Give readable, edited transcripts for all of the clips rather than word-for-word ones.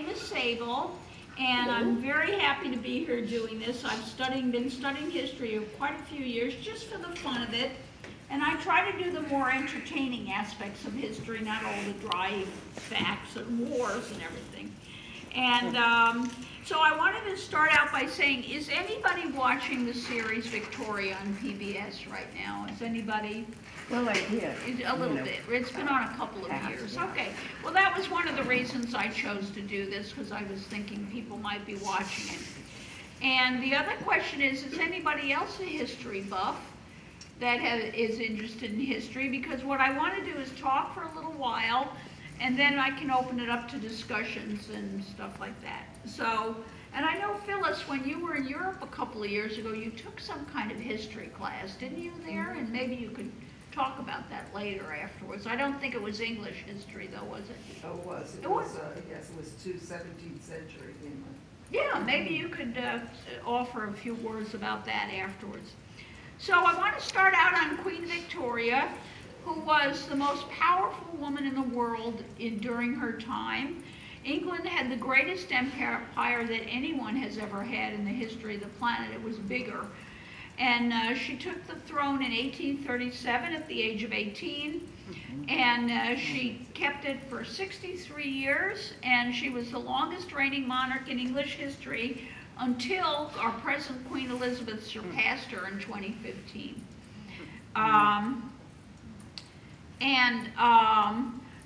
name is Sable, and I'm very happy to be here doing this. I've been studying history for quite a few years just for the fun of it, and I try to do the more entertaining aspects of history, not all the dry facts and wars and everything. And so I wanted to start out by saying, is anybody watching the series Victoria on PBS right now? Is anybody? Well, I did. A little bit. It's been on a couple of years. Okay. Well, that was one of the reasons I chose to do this, because I was thinking people might be watching it. And the other question is anybody else a history buff that is interested in history? Because what I want to do is talk for a little while, and then I can open it up to discussions and stuff like that. So, and I know, Phyllis, when you were in Europe a couple of years ago, you took some kind of history class, didn't you, there? And maybe you could talk about that later afterwards. I don't think it was English history, though, was it? Oh, it was. It was, yes, it was 17th century England. Yeah, maybe you could offer a few words about that afterwards. So I want to start out on Queen Victoria, who was the most powerful woman in the world during her time. England had the greatest empire that anyone has ever had in the history of the planet. It was bigger. And she took the throne in 1837 at the age of 18, and she kept it for 63 years, and she was the longest reigning monarch in English history until our present Queen Elizabeth surpassed her in 2015.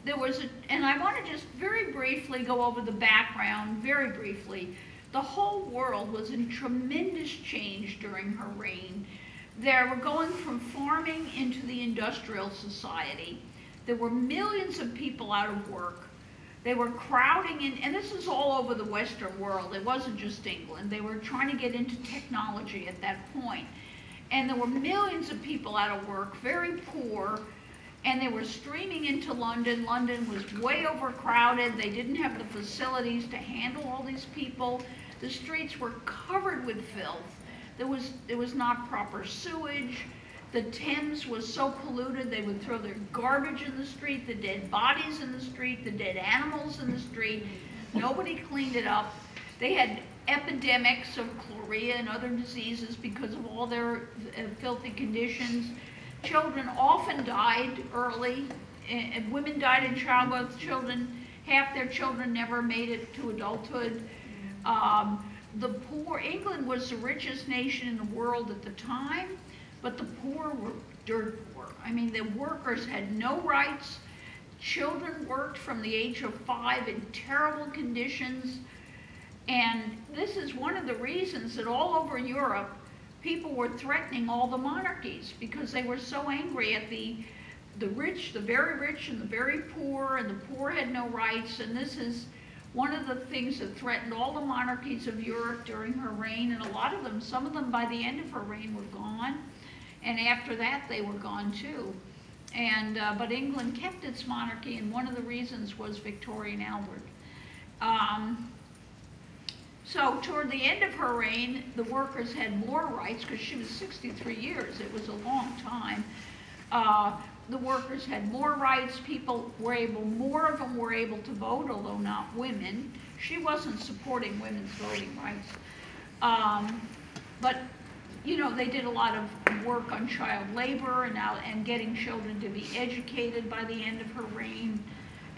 There was and I want to just very briefly go over the background, very briefly. The whole world was in tremendous change during her reign. They were going from farming into the industrial society. There were millions of people out of work. They were crowding in, and this is all over the Western world. It wasn't just England. They were trying to get into technology at that point. And there were millions of people out of work, very poor, and they were streaming into London. London was way overcrowded. They didn't have the facilities to handle all these people. The streets were covered with filth. There was not proper sewage. The Thames was so polluted they would throw their garbage in the street, the dead bodies in the street, the dead animals in the street. Nobody cleaned it up. They had epidemics of cholera and other diseases because of all their filthy conditions. Children often died early, and women died in childbirth. Half their children never made it to adulthood. The poor, England was the richest nation in the world at the time, but the poor were dirt poor. I mean, the workers had no rights. Children worked from the age of 5 in terrible conditions. And this is one of the reasons that all over Europe, people were threatening all the monarchies because they were so angry at the rich, the very rich and the very poor, and the poor had no rights. And this is one of the things that threatened all the monarchies of Europe during her reign, and a lot of them, some of them by the end of her reign were gone, and after that they were gone too. And but England kept its monarchy, and one of the reasons was Victoria and Albert. So toward the end of her reign, the workers had more rights because she was 63 years. It was a long time. The workers had more rights. People were more of them were able to vote, although not women. She wasn't supporting women's voting rights. But, you know, they did a lot of work on child labor and getting children to be educated by the end of her reign,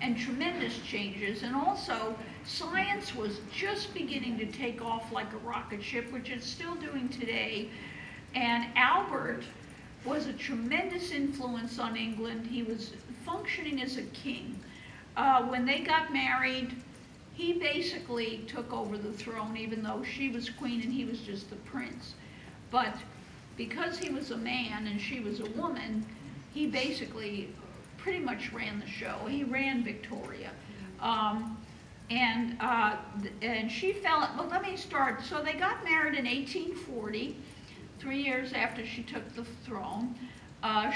and tremendous changes. And also, science was just beginning to take off like a rocket ship, which it's still doing today. And Albert was a tremendous influence on England. He was functioning as a king. When they got married, he basically took over the throne, even though she was queen and he was just the prince. But because he was a man and she was a woman, he basically pretty much ran the show. He ran Victoria. And she fell, well, let me start. So they got married in 1840, 3 years after she took the throne.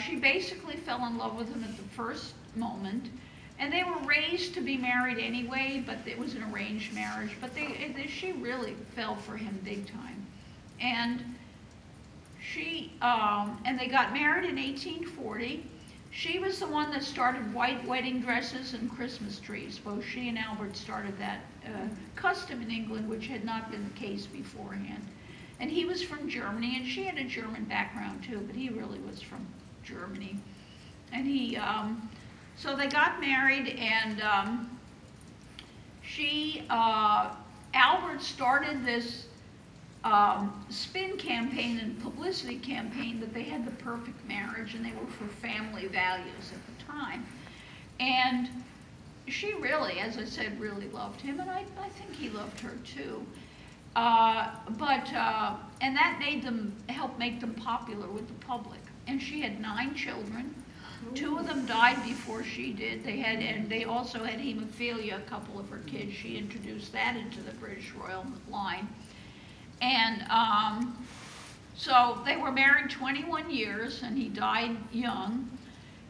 She basically fell in love with him at the first moment. And they were raised to be married anyway, but it was an arranged marriage. But she really fell for him big time. And they got married in 1840. She was the one that started white wedding dresses and Christmas trees. Both she and Albert started that custom in England, which had not been the case beforehand. And he was from Germany, and she had a German background too, but he really was from Germany. And he, so they got married, and Albert started this spin campaign and publicity campaign that they had the perfect marriage and they were for family values at the time. And she really, as I said, really loved him, and I think he loved her too. And that made them, helped make them popular with the public. And she had 9 children. 2 of them died before she did. And they also had hemophilia, a couple of her kids. She introduced that into the British royal line. And so they were married 21 years, and he died young.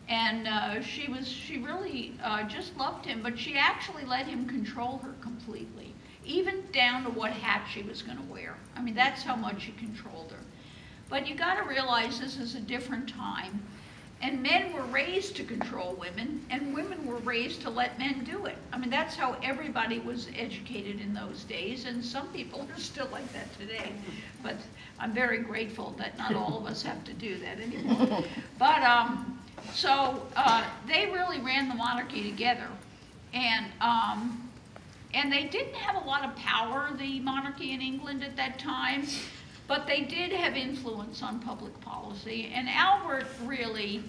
And she really just loved him, but she actually let him control her completely, even down to what hat she was going to wear. I mean, that's how much he controlled her. But you got to realize this is a different time. And men were raised to control women, and women were raised to let men do it. I mean, that's how everybody was educated in those days, and some people are still like that today. But I'm very grateful that not all of us have to do that anymore. But, they really ran the monarchy together. And they didn't have a lot of power, the monarchy in England at that time. But they did have influence on public policy, and Albert really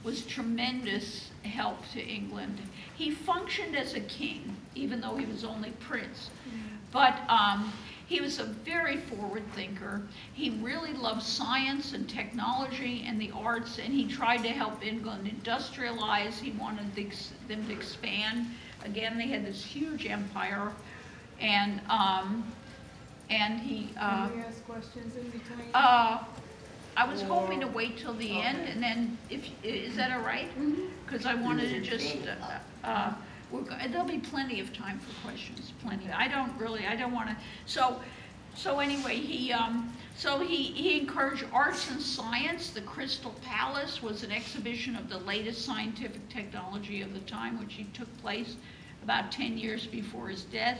was tremendous help to England. He functioned as a king, even though he was only prince. But he was a very forward thinker. He really loved science and technology and the arts, and he tried to help England industrialize. He wanted them to expand. Again, they had this huge empire, and he... Can we ask questions in between? I was hoping to wait till the end, and then, is that all right? Because I wanted to just, there'll be plenty of time for questions, plenty. I don't want to, so anyway, he encouraged arts and science. The Crystal Palace was an exhibition of the latest scientific technology of the time, which took place about 10 years before his death.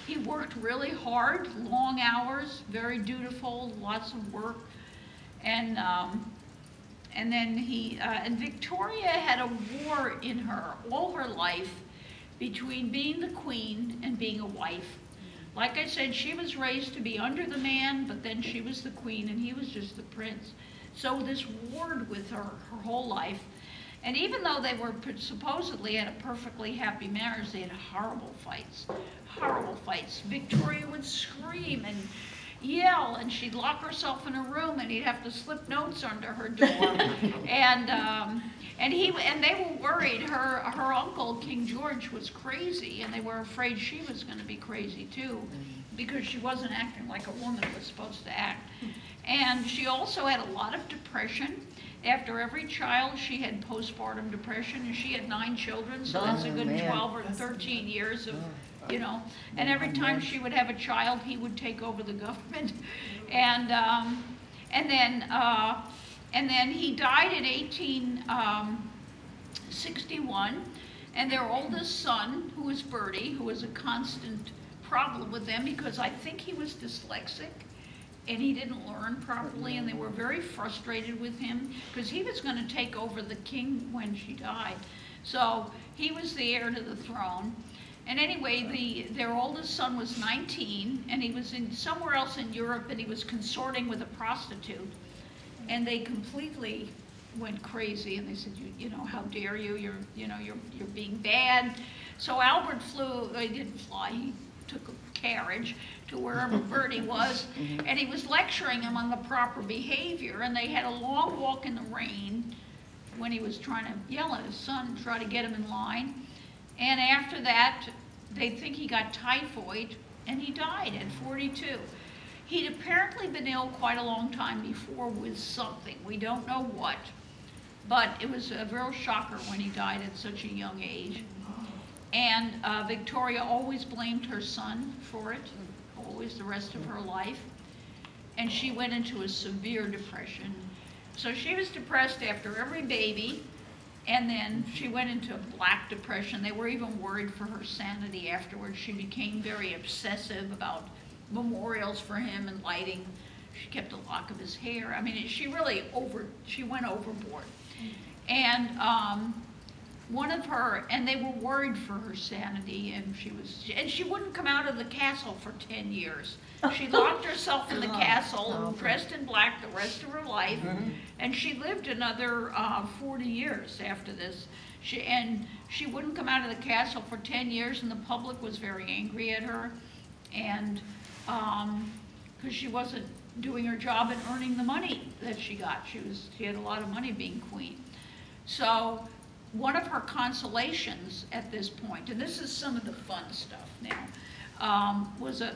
He worked really hard, long hours, very dutiful, lots of work. And then and Victoria had a war in her all her life between being the queen and being a wife. Like I said, she was raised to be under the man, but then she was the queen and he was just the prince. So this warred with her whole life. And even though they were supposedly had a perfectly happy marriage, they had horrible fights. Horrible fights. Victoria would scream and yell, and she'd lock herself in a room, and he'd have to slip notes under her door. and they were worried. Her uncle, King George, was crazy, and they were afraid she was going to be crazy too, because she wasn't acting like a woman was supposed to act. And she also had a lot of depression. After every child, she had postpartum depression, and she had 9 children, so that's a good 12 or 13 years of, you know. And every time she would have a child, he would take over the government. And then he died in 1861, and their oldest son, who was Bertie, who was a constant problem with them because I think he was dyslexic, and he didn't learn properly, and they were very frustrated with him because he was going to take over the king when she died. So he was the heir to the throne. And anyway, their oldest son was 19, and he was somewhere else in Europe, and he was consorting with a prostitute. And they completely went crazy, and they said, you know, how dare you? You're being bad. So Albert flew. He didn't fly. He took a carriage to wherever Bertie was, and he was lecturing him on the proper behavior, and they had a long walk in the rain when he was trying to yell at his son and try to get him in line. And after that, they think he got typhoid, and he died at 42. He'd apparently been ill quite a long time before with something. We don't know what, but it was a real shocker when he died at such a young age. And Victoria always blamed her son for it, always the rest of her life. And she went into a severe depression. So she was depressed after every baby, And then she went into a black depression. They were even worried for her sanity afterwards. She became very obsessive about memorials for him and lighting. She kept a lock of his hair. I mean, she went overboard. And and they were worried for her sanity, and she wouldn't come out of the castle for 10 years. She locked herself in the castle, dressed in black the rest of her life, and she lived another 40 years after this. She wouldn't come out of the castle for 10 years, and the public was very angry at her, and because she wasn't doing her job and earning the money that she got. She had a lot of money being queen. So one of her consolations at this point, and this is some of the fun stuff now, was a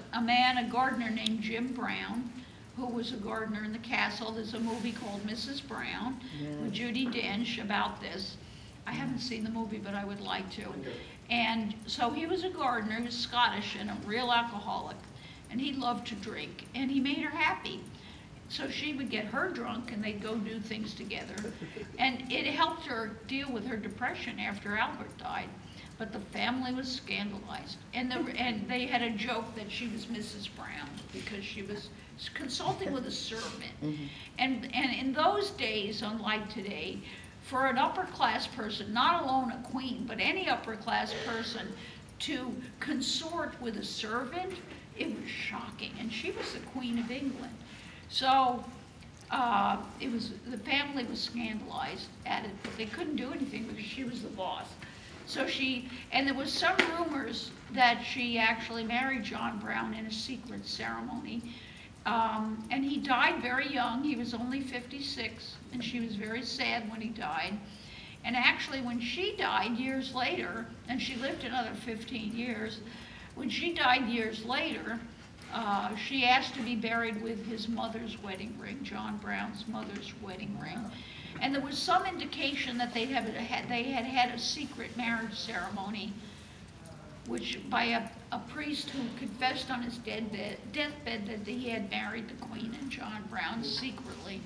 gardener named Jim Brown, who was a gardener in the castle. There's a movie called Mrs. Brown with Judi Dench about this. I haven't seen the movie, but I would like to. And so he was a gardener, he was Scottish and a real alcoholic, and he loved to drink, and he made her happy. So she would get her drunk and they'd go do things together. And it helped her deal with her depression after Albert died. But the family was scandalized. And they had a joke that she was Mrs. Brown because she was consulting with a servant. And in those days, unlike today, for an upper class person, not alone a queen, but any upper class person, to consort with a servant, it was shocking. And she was the Queen of England. So the family was scandalized at it, but they couldn't do anything because she was the boss. So and there was some rumors that she actually married John Brown in a secret ceremony. And he died very young. He was only 56, and she was very sad when he died. And actually, when she died years later, and she lived another 15 years, when she died years later, she asked to be buried with his mother's wedding ring, John Brown's mother's wedding ring. And there was some indication that they had had a secret marriage ceremony, which by a priest who confessed on his deathbed that he had married the Queen and John Brown secretly.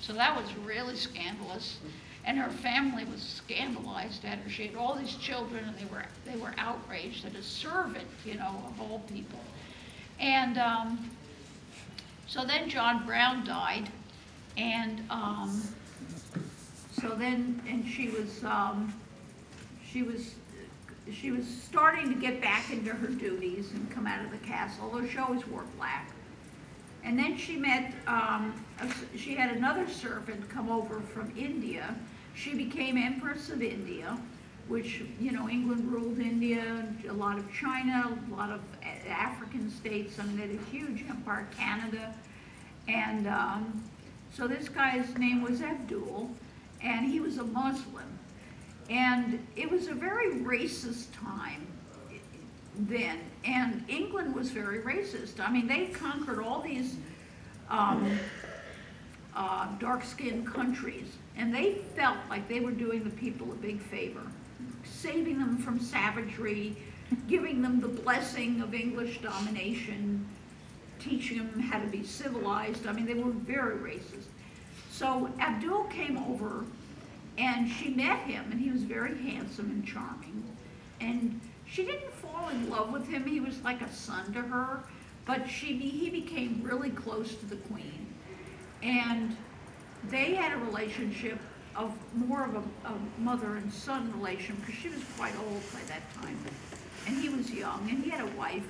So that was really scandalous. And her family was scandalized at her. She had all these children, and they were outraged that a servant, of all people. And so then John Brown died, and she was starting to get back into her duties and come out of the castle, although she always wore black. And then she met, she had another servant come over from India. She became Empress of India, which, England ruled India, a lot of China, a lot of African states. I mean, they had a huge empire, Canada. And so this guy's name was Abdul, and he was a Muslim. And it was a very racist time then, and England was very racist. I mean, they conquered all these dark-skinned countries, and they felt like they were doing the people a big favor, saving them from savagery, giving them the blessing of English domination, teaching them how to be civilized. I mean, they were very racist. So Abdul came over, and she met him, and he was very handsome and charming. And she didn't fall in love with him. He was like a son to her, but he became really close to the Queen. And they had a relationship of more of a mother and son relation, because she was quite old by that time. And he was young, and he had a wife.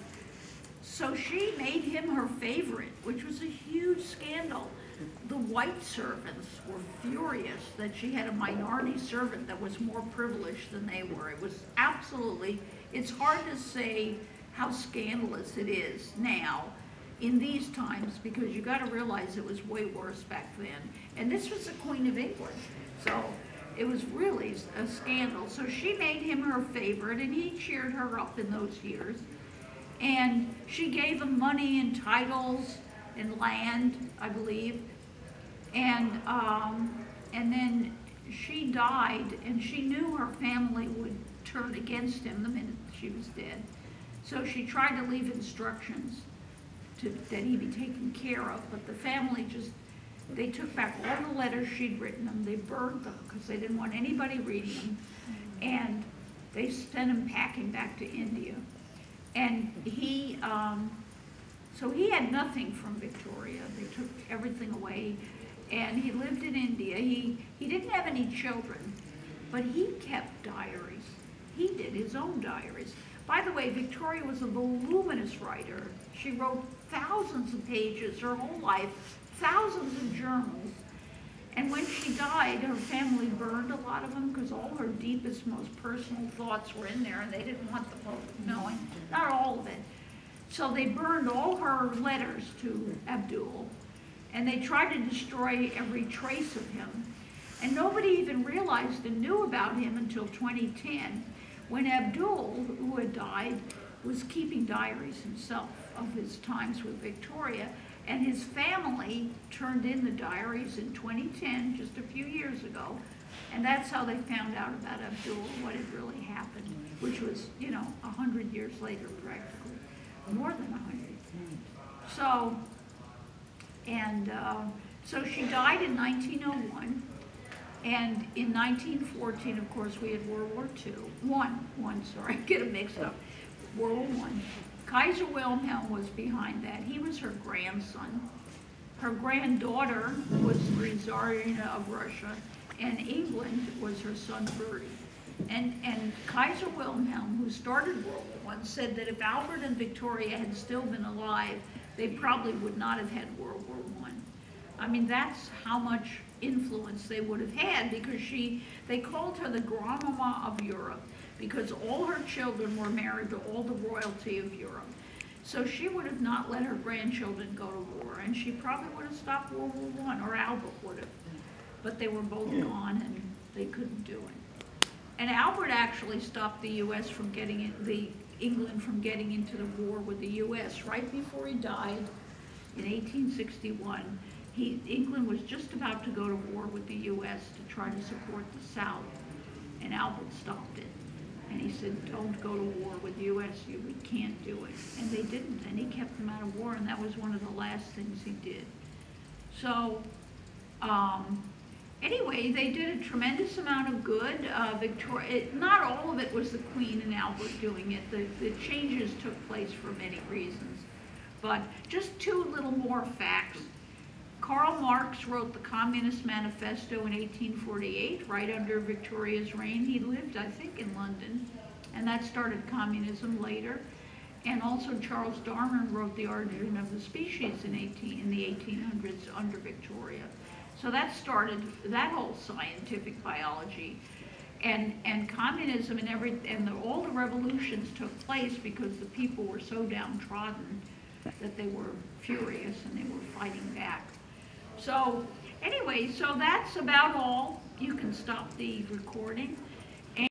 So she made him her favorite, which was a huge scandal. The white servants were furious that she had a minority servant that was more privileged than they were. It was absolutely, it's hard to say how scandalous it is now in these times, because you got to realize it was way worse back then. And this was the Queen of England, so it was really a scandal. So she made him her favorite, and he cheered her up in those years. And she gave him money and titles and land, I believe. And then she died, and she knew her family would turn against him the minute she was dead. So she tried to leave instructions that he be taken care of, but the family just, They took back all the letters she'd written them. They burned them because they didn't want anybody reading them. And they sent him packing back to India. And so he had nothing from Victoria. They took everything away. And he lived in India. He didn't have any children, but he kept diaries. He did his own diaries. By the way, Victoria was a voluminous writer. She wrote thousands of pages her whole life, thousands of journals. And when she died, her family burned a lot of them because all her deepest, most personal thoughts were in there, and they didn't want the public knowing. Not all of it. So they burned all her letters to Abdul, and they tried to destroy every trace of him. And nobody even realized and knew about him until 2010, when Abdul, who had died, was keeping diaries himself of his times with Victoria, and his family turned in the diaries in 2010, just a few years ago, and that's how they found out about Abdul, what had really happened, which was, 100 years later, practically, more than 100. So, so she died in 1901, and in 1914, of course, we had World War II. Sorry, get them mixed up. World War I. Kaiser Wilhelm was behind that. He was her grandson. Her granddaughter was the Tsarina of Russia, and England was her son Bertie. And Kaiser Wilhelm, who started World War I, said that if Albert and Victoria had still been alive, they probably would not have had World War I. I mean, that's how much influence they would have had, because they called her the grandmama of Europe, because all her children were married to all the royalty of Europe. So she would have not let her grandchildren go to war, and she probably would have stopped World War I, or Albert would have. But they were both gone, and they couldn't do it. And Albert actually stopped the U.S. from getting England from getting into the war with the U.S. right before he died in 1861. England was just about to go to war with the U.S. to try to support the South, and Albert stopped it. And he said, don't go to war with the U.S., we can't do it. And they didn't, and he kept them out of war, and that was one of the last things he did. So, anyway, they did a tremendous amount of good. Victoria, not all of it was the Queen and Albert doing it. The changes took place for many reasons. But just two little more facts. Karl Marx wrote the Communist Manifesto in 1848, right under Victoria's reign. He lived, I think, in London, and that started communism later. And also Charles Darwin wrote The Origin of the Species in the 1800s under Victoria. So that started that whole scientific biology. And communism and all the revolutions took place because the people were so downtrodden that they were furious and they were fighting back. So anyway, so that's about all. You can stop the recording.